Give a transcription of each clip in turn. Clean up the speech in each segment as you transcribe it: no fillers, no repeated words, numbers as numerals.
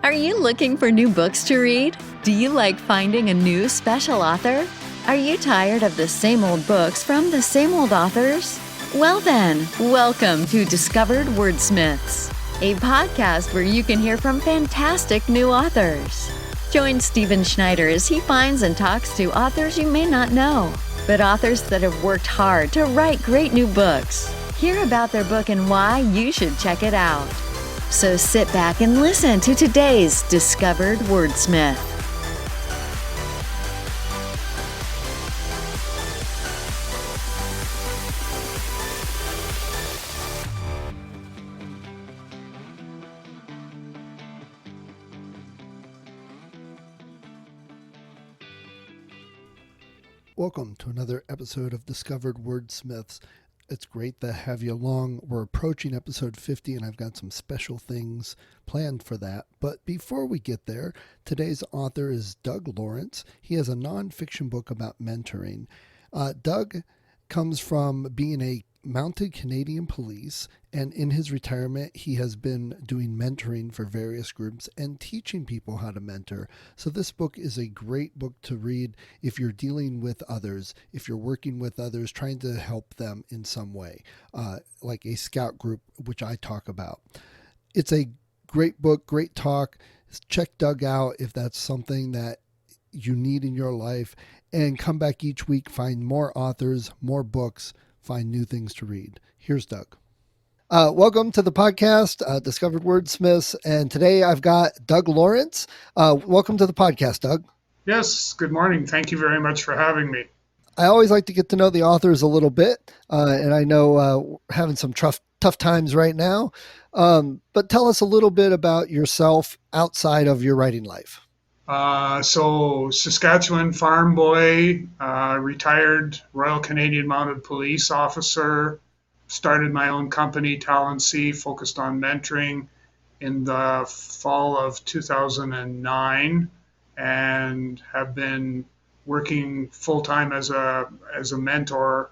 Are you looking for new books to read? Do you like finding a new special author? Are you tired of the same old books from the same old authors? Well then, welcome to Discovered Wordsmiths, a podcast where you can hear from fantastic new authors. Join Stephen Schneider as he finds and talks to authors you may not know, but authors that have worked hard to write great new books. Hear about their book and why you should check it out. So sit back and listen to today's Discovered Wordsmith. Welcome to another episode of Discovered Wordsmiths. It's great to have you along. We're approaching episode 50, and I've got some special things planned for that. But before we get there, today's author is Doug Lawrence. He has a nonfiction book about mentoring. Doug comes from being a mounted Canadian police, and in his retirement, he has been doing mentoring for various groups and teaching people how to mentor. So this book is a great book to read if you're dealing with others, if you're working with others, trying to help them in some way, like a scout group, which I talk about. It's a great book, great talk. Check Doug out if that's something that you need in your life, and come back each week, find more authors, more books, find new things to read. Here's Doug. Welcome to the podcast, Discovered Wordsmiths. And today I've got Doug Lawrence. Welcome to the podcast, Doug. Yes, good morning. Thank you very much for having me. I always like to get to know the authors a little bit. And I know we're having some tough times right now. But tell us a little bit about yourself outside of your writing life. So Saskatchewan farm boy, retired Royal Canadian Mounted Police officer, started my own company, Talent C, focused on mentoring in the fall of 2009, and have been working full-time as a mentor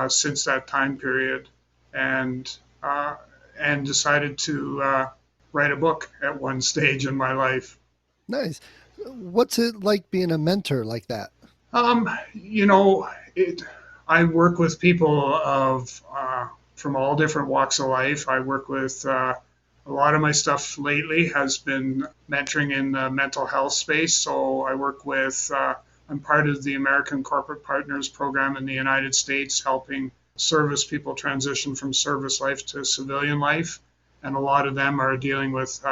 since that time period, and decided to write a book at one stage in my life. Nice. What's it like being a mentor like that? I work with people from all different walks of life. I work with a lot of my stuff lately has been mentoring in the mental health space. So I work with, I'm part of the American Corporate Partners Program in the United States, helping service people transition from service life to civilian life. And a lot of them are dealing with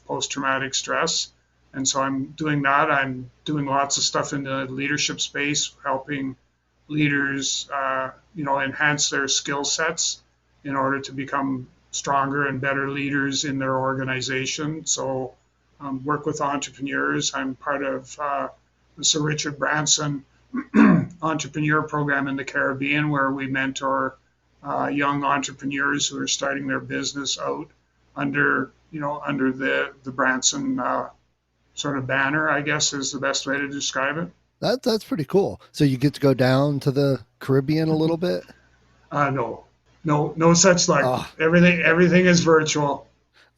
post-traumatic stress. And so I'm doing that. I'm doing lots of stuff in the leadership space, helping leaders, enhance their skill sets in order to become stronger and better leaders in their organization. So work with entrepreneurs. I'm part of the Sir Richard Branson entrepreneur program in the Caribbean, where we mentor young entrepreneurs who are starting their business out under the Branson sort of banner, I guess, is the best way to describe it. That's pretty cool. So you get to go down to the Caribbean a little bit? No such luck. Oh. Everything is virtual.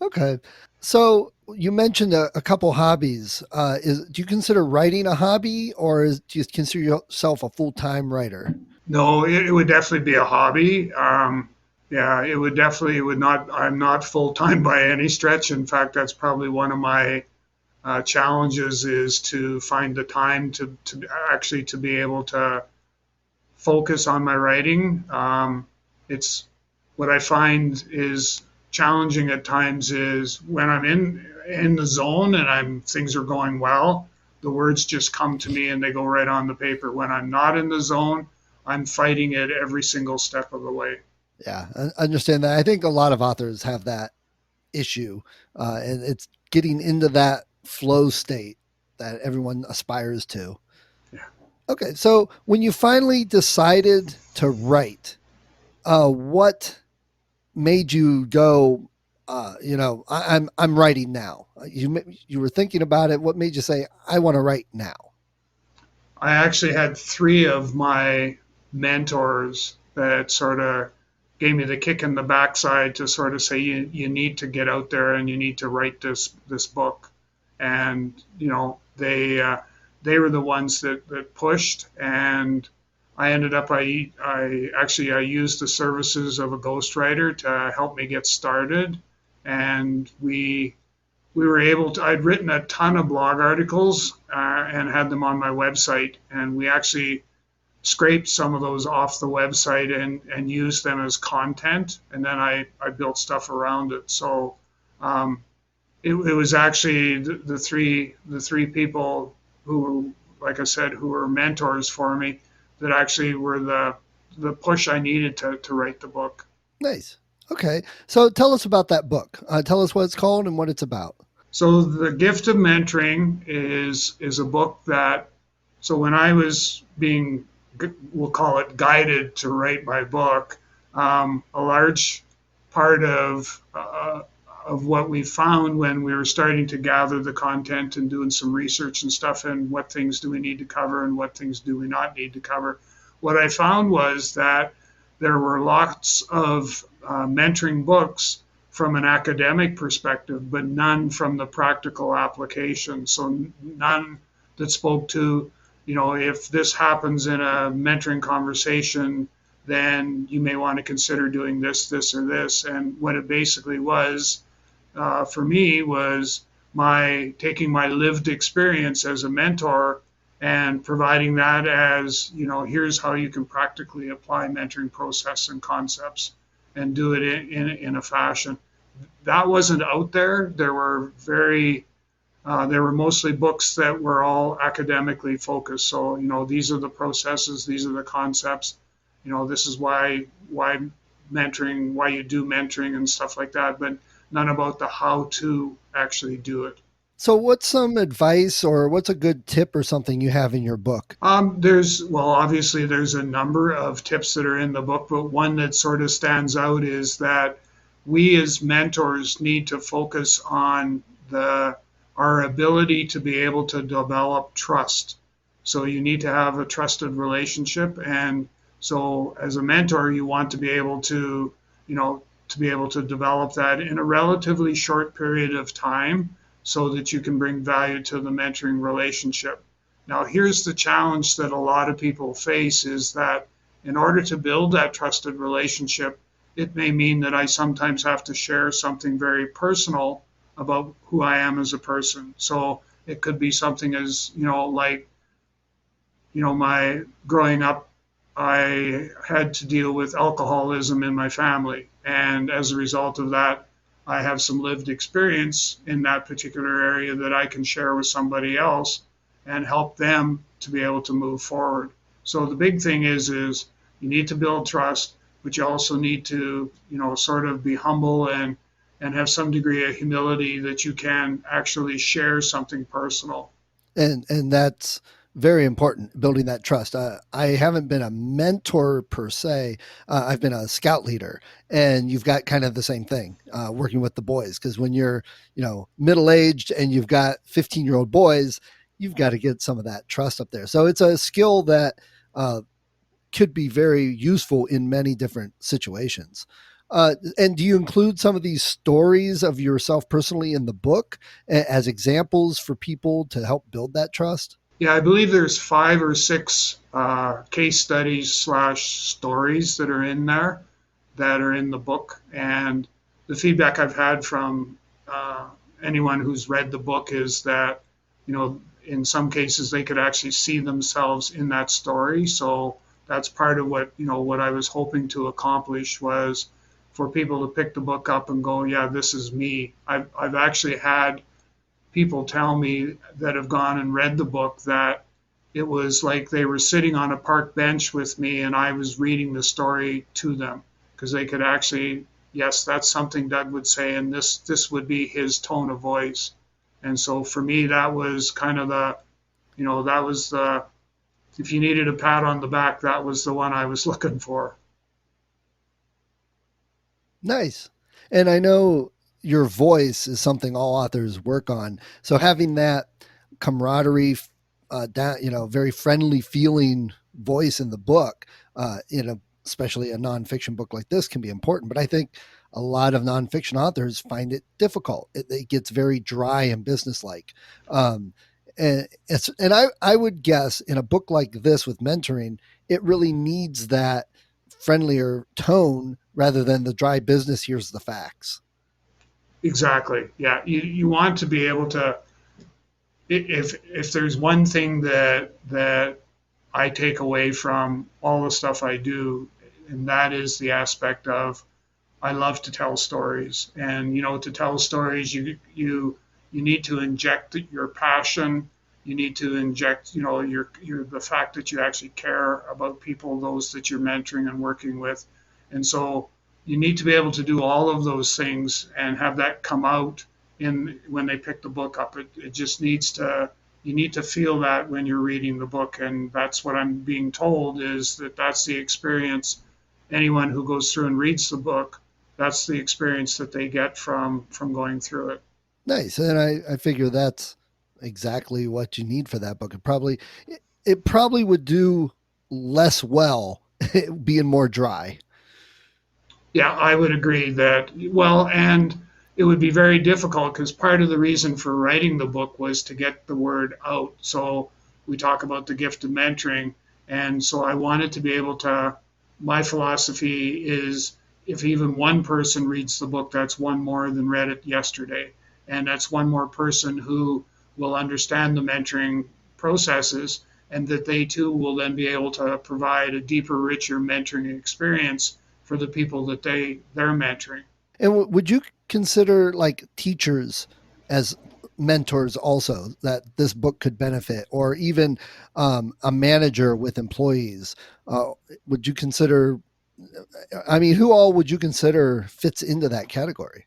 Okay. So you mentioned a couple hobbies. Do you consider writing a hobby, or do you consider yourself a full-time writer? No, it would definitely be a hobby. It would not. I'm not full-time by any stretch. In fact, that's probably one of my challenges, is to find the time to be able to focus on my writing. It's what I find is challenging at times is when I'm in the zone and things are going well, the words just come to me and they go right on the paper. When I'm not in the zone, I'm fighting it every single step of the way. Yeah, I understand that. I think a lot of authors have that issue, and it's getting into that flow state that everyone aspires to. Yeah. Okay, so when you finally decided to write, what made you go, I'm writing now? You were thinking about it. What made you say, I want to write now? I actually had three of my mentors that sort of gave me the kick in the backside to sort of say you need to get out there and you need to write this book. And they were the ones that pushed, and I ended up I used the services of a ghostwriter to help me get started, and we were able to. I'd written a ton of blog articles and had them on my website, and we actually scraped some of those off the website and used them as content, and then I built stuff around it. So um, it was actually the three people who, like I said, who were mentors for me that actually were the push I needed to write the book. Nice. Okay. So tell us about that book. Tell us what it's called and what it's about. So the gift of mentoring is a book that, so when I was being, we'll call it guided to write my book, a large part of what we found when we were starting to gather the content and doing some research and stuff, and what things do we need to cover and what things do we not need to cover, what I found was that there were lots of mentoring books from an academic perspective, but none from the practical application. So none that spoke to, if this happens in a mentoring conversation, then you may want to consider doing this, this, or this. And what it basically was for me was my taking my lived experience as a mentor and providing that as, here's how you can practically apply mentoring process and concepts and do it in a fashion that wasn't out there. There were mostly books that were all academically focused. So, these are the processes, these are the concepts, this is why mentoring, why you do mentoring and stuff like that, but none about the how to actually do it. So what's some advice or what's a good tip or something you have in your book? Obviously there's a number of tips that are in the book, but one that sort of stands out is that we as mentors need to focus on our ability to be able to develop trust. So you need to have a trusted relationship, and so as a mentor, you want to be able to, develop that in a relatively short period of time, so that you can bring value to the mentoring relationship. Now, here's the challenge that a lot of people face is that in order to build that trusted relationship, it may mean that I sometimes have to share something very personal about who I am as a person. So it could be something as, my growing up, I had to deal with alcoholism in my family. And as a result of that, I have some lived experience in that particular area that I can share with somebody else and help them to be able to move forward. So the big thing is you need to build trust, but you also need to, sort of be humble and have some degree of humility that you can actually share something personal. And that's very important, building that trust. I haven't been a mentor per se. I've been a scout leader, and you've got kind of the same thing working with the boys. Because when you're, middle aged and you've got 15-year-old boys, you've got to get some of that trust up there. So it's a skill that could be very useful in many different situations. And do you include some of these stories of yourself personally in the book as examples for people to help build that trust? Yeah, I believe there's 5 or 6 case studies / stories that are in there that are in the book. And the feedback I've had from anyone who's read the book is that, in some cases they could actually see themselves in that story. So that's part of what I was hoping to accomplish was for people to pick the book up and go, yeah, this is me. I've actually had people tell me that have gone and read the book that it was like they were sitting on a park bench with me and I was reading the story to them, because they could actually, yes, that's something Doug would say, and this would be his tone of voice. And so for me, that was kind of if you needed a pat on the back, that was the one I was looking for. Nice. And I know your voice is something all authors work on. So having that camaraderie, very friendly feeling voice in the book, especially a nonfiction book like this, can be important. But I think a lot of nonfiction authors find it difficult. It gets very dry and businesslike. Um, and I would guess in a book like this with mentoring, it really needs that friendlier tone rather than the dry business. Here's the facts. Exactly. Yeah. You want to be able to, if there's one thing that I take away from all the stuff I do, and that is the aspect of I love to tell stories. And to tell stories, you need to inject your passion. You need to inject, your the fact that you actually care about people, those that you're mentoring and working with. And so you need to be able to do all of those things and have that come out in when they pick the book up. It just needs to you need to feel that when you're reading the book, and that's what I'm being told is that that's the experience. Anyone who goes through and reads the book, that's the experience that they get from going through it. Nice. And I figure that's exactly what you need for that book. It probably would do less well being more dry. Yeah, I would agree that, well, and it would be very difficult because part of the reason for writing the book was to get the word out. So we talk about the gift of mentoring. And so I wanted to be able to, my philosophy is if even one person reads the book, that's one more than read it yesterday. And that's one more person who will understand the mentoring processes and that they too will then be able to provide a deeper, richer mentoring experience for the people that they're mentoring. And would you consider like teachers as mentors also that this book could benefit, or even a manager with employees? Would you consider? I mean, who all would you consider fits into that category?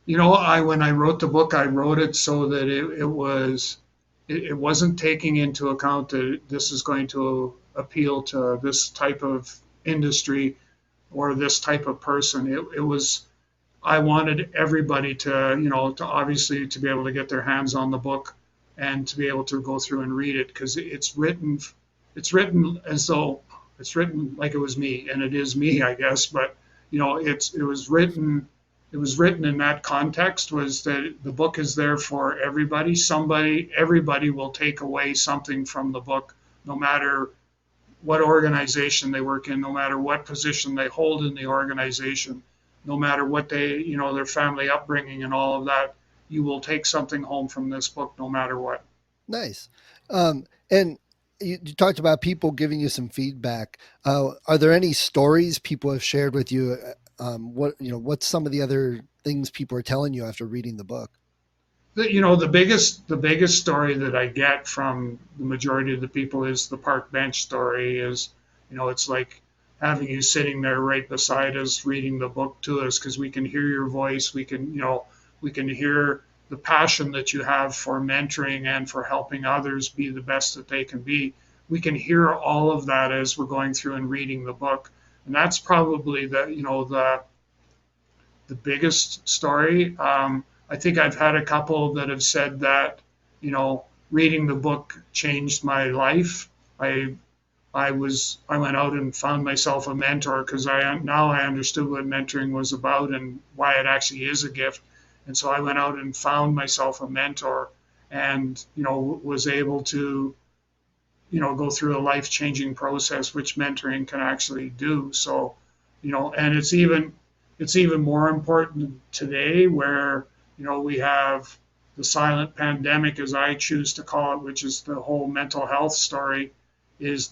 I when I wrote the book, I wrote it so that it wasn't taking into account that this is going to appeal to this type of industry or this type of person. It was I wanted everybody to obviously to be able to get their hands on the book and to be able to go through and read it because it's written as though it's written like it was me, and it is me, I guess. But it was written in that context was that the book is there for everybody. Everybody will take away something from the book, no matter what organization they work in, no matter what position they hold in the organization, no matter what their family upbringing and all of that. You will take something home from this book, no matter what. Nice. And you talked about people giving you some feedback. Are there any stories people have shared with you? What's some of the other things people are telling you after reading the book? The biggest story that I get from the majority of the people is the park bench story. It's like having you sitting there right beside us, reading the book to us, because we can hear your voice. We can hear the passion that you have for mentoring and for helping others be the best that they can be. We can hear all of that as we're going through and reading the book, and that's probably the biggest story. I think I've had a couple that have said that, reading the book changed my life. I I went out and found myself a mentor because I understood what mentoring was about and why it actually is a gift. And so I went out and found myself a mentor, and was able to go through a life changing process, which mentoring can actually do. So and it's even more important today where we have the silent pandemic, as I choose to call it, which is the whole mental health story. Is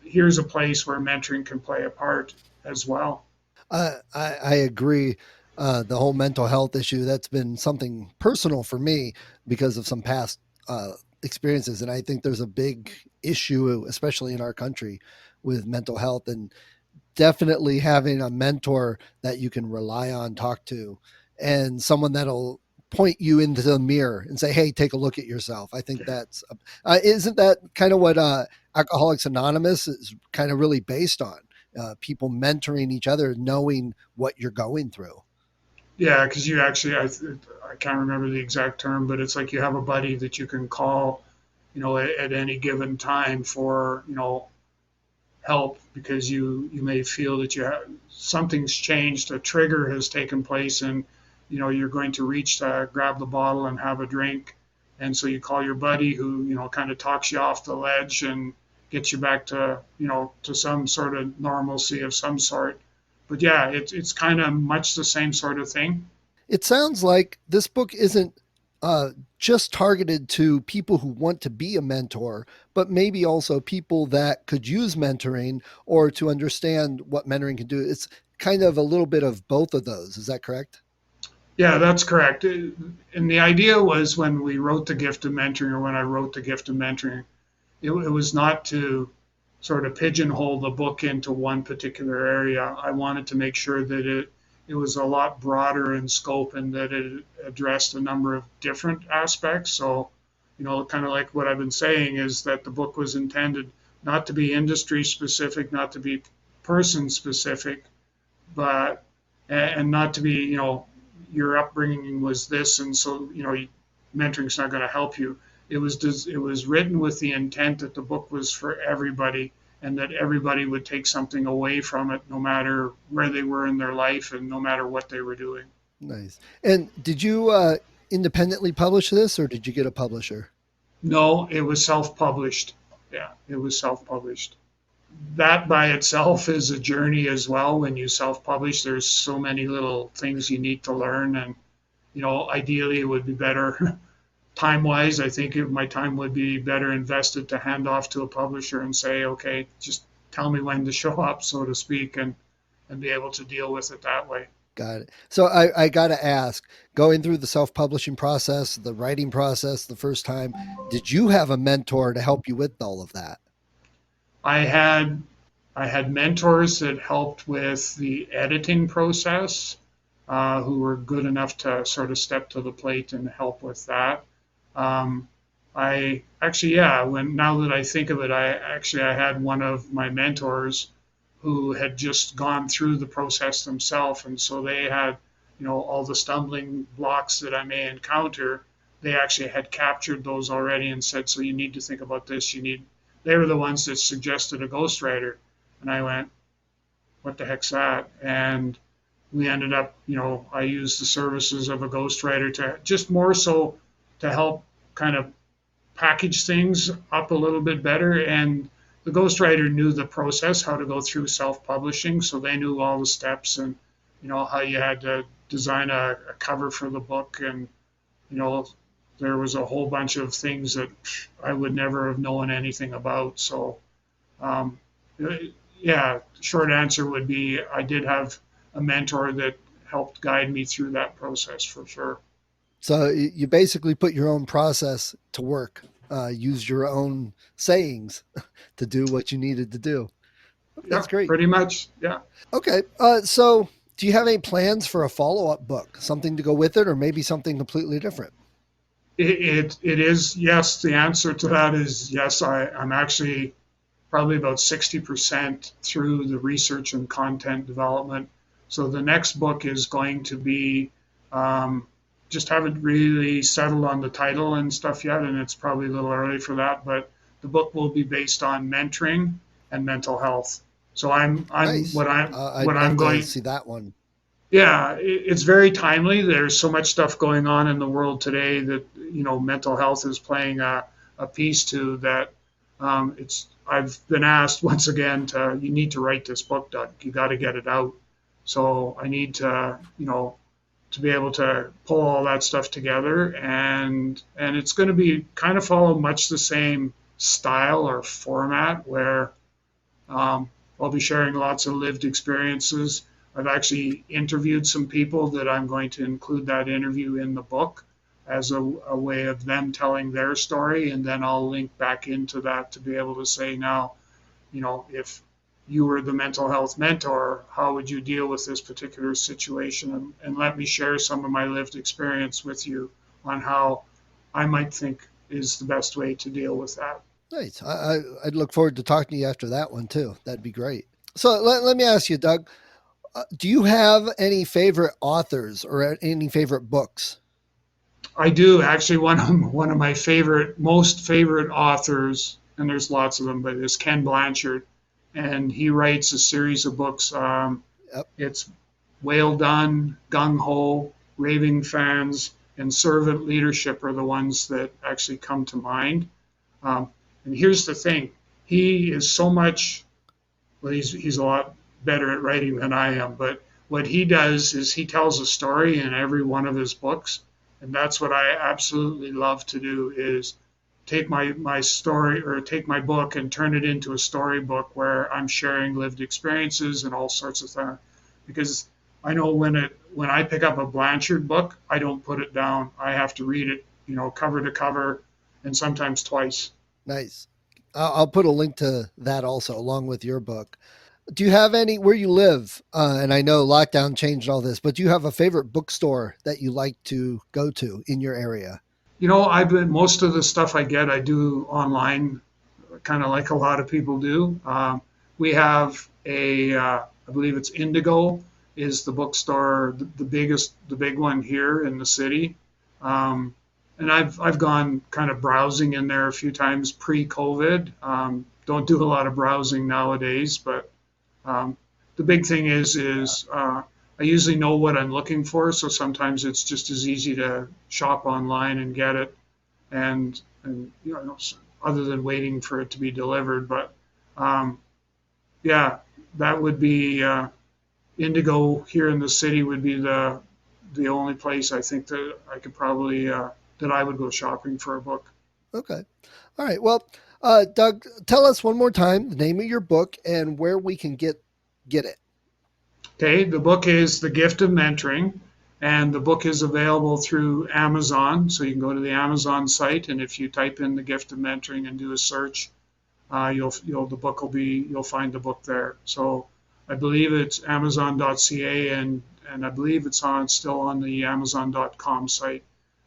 Here's a place where mentoring can play a part as well. I agree. The whole mental health issue, that's been something personal for me because of some past experiences. And I think there's a big issue, especially in our country, with mental health. And definitely having a mentor that you can rely on, talk to, and someone that'll point you into the mirror and say, "Hey, take a look at yourself." I think that's isn't that kind of what Alcoholics Anonymous is kind of really based on? People mentoring each other, knowing what you're going through. Yeah, because you actually, I can't remember the exact term, but it's like you have a buddy that you can call, at any given time for, help because you may feel that something's changed, a trigger has taken place, and you're going to reach to grab the bottle and have a drink, and so you call your buddy who kind of talks you off the ledge and gets you back to to some sort of normalcy of some sort. But yeah, it's kind of much the same sort of thing. It sounds like this book isn't just targeted to people who want to be a mentor, but maybe also people that could use mentoring or to understand what mentoring can do. It's kind of a little bit of both of those. Is that correct? Yeah, that's correct. And the idea was when we wrote The Gift of Mentoring, or when I wrote The Gift of Mentoring, it was not to sort of pigeonhole the book into one particular area. I wanted to make sure that it was a lot broader in scope and that it addressed a number of different aspects. So, kind of like what I've been saying is that the book was intended not to be industry specific, not to be person specific, but and not to be, your upbringing was this, and so mentoring's not going to help you. It was written with the intent that the book was for everybody, and that everybody would take something away from it, no matter where they were in their life and no matter what they were doing. Nice. And did you independently publish this or did you get a publisher? No, it was self-published. Yeah, it was self-published. That by itself is a journey as well. When you self-publish, there's so many little things you need to learn, and ideally it would be better time-wise. I think my time would be better invested to hand off to a publisher and say, okay, just tell me when to show up, so to speak, and be able to deal with it that way. Got it. So I got to ask, going through the self-publishing process, the writing process the first time, did you have a mentor to help you with all of that? I had I had mentors that helped with the editing process, who were good enough to sort of step to the plate and help with that. Um, I actually, yeah, when now that I think of it, I had one of my mentors who had just gone through the process themselves, and so they had, all the stumbling blocks that I may encounter. They actually had captured those already and said, so you need to think about this. They were the ones that suggested a ghostwriter, and I went, what the heck's that? And we ended up, I used the services of a ghostwriter to just more so to help kind of package things up a little bit better. And the ghostwriter knew the process, how to go through self-publishing, so they knew all the steps and how you had to design a cover for the book, and you know there was a whole bunch of things that I would never have known anything about. So um, yeah, short answer would be I did have a mentor that helped guide me through that process for sure. So you basically put your own process to work, use your own sayings to do what you needed to do. Yeah, That's great. pretty much. Yeah. Okay. So do you have any plans for a follow-up book, something to go with it, or maybe something completely different? It is, yes. The answer to that is yes. I'm actually probably about 60% through the research and content development. So the next book is going to be, just haven't really settled on the title and stuff yet, and it's probably a little early for that, but the book will be based on mentoring and mental health. So Nice. I'd what I'm love to going, see that one. yeah, it's very timely. There's so much stuff going on in the world today that mental health is playing a piece to that. It's I've been asked once again to you need to write this book, Doug. You got to get it out. So I need to be able to pull all that stuff together, and it's going to be kind of follow much the same style or format where I'll be sharing lots of lived experiences. I've actually interviewed some people that I'm going to include that interview in the book as a way of them telling their story, and then I'll link back into that to be able to say now, if you were the mental health mentor, how would you deal with this particular situation? And let me share some of my lived experience with you on how I might think is the best way to deal with that. Nice. I'd look forward to talking to you after that one too. That'd be great. So let me ask you, Doug, do you have any favorite authors or any favorite books? I do actually. One of my most favorite authors, and there's lots of them, but is Ken Blanchard. and he writes a series of books. Yep. It's Whale Done, Gung Ho, Raving Fans, and Servant Leadership are the ones that actually come to mind. Um, and here's the thing: he is so much. Well, he's a lot better at writing than I am, but what he does is he tells a story in every one of his books, and that's what I absolutely love to do is take my story or take my book and turn it into a storybook where I'm sharing lived experiences and all sorts of things. Because I know when I pick up a Blanchard book, I don't put it down. I have to read it, cover to cover, and sometimes twice. Nice. I'll put a link to that also along with your book. Do you have any where you live? And I know lockdown changed all this, but do you have a favorite bookstore that you like to go to in your area? I've been most of the stuff I do online, kind of like a lot of people do. We have I believe it's Indigo, is the bookstore, the big one here in the city. Um, and I've gone kind of browsing in there a few times pre-COVID. Don't do a lot of browsing nowadays, but the big thing is I usually know what I'm looking for, so sometimes it's just as easy to shop online and get it, and other than waiting for it to be delivered. But yeah, that would be Indigo here in the city would be the only place I think that I could probably that I would go shopping for a book. Okay. All right. Well, Doug, tell us one more time the name of your book and where we can get it. Okay, the book is The Gift of Mentoring, and the book is available through Amazon. So you can go to the Amazon site, and if you type in The Gift of Mentoring and do a search, you'll find the book there. So I believe it's Amazon.ca, and I believe it's still on the Amazon.com site.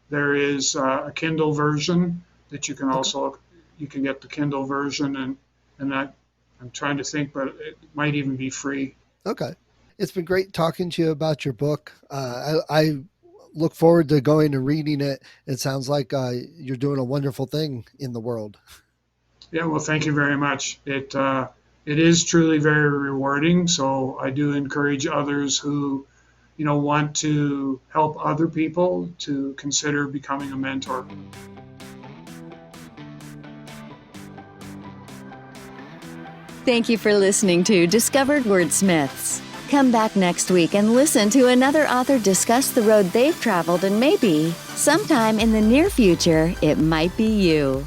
There is a Kindle version that you can also you can get the Kindle version, and that I'm trying to think, but it might even be free. Okay. It's been great talking to you about your book. I look forward to going and reading it. It sounds like you're doing a wonderful thing in the world. Yeah, well, thank you very much. It is truly very rewarding. So I do encourage others who, want to help other people to consider becoming a mentor. Thank you for listening to Discovered Wordsmiths. Come back next week and listen to another author discuss the road they've traveled, and maybe, sometime in the near future, it might be you.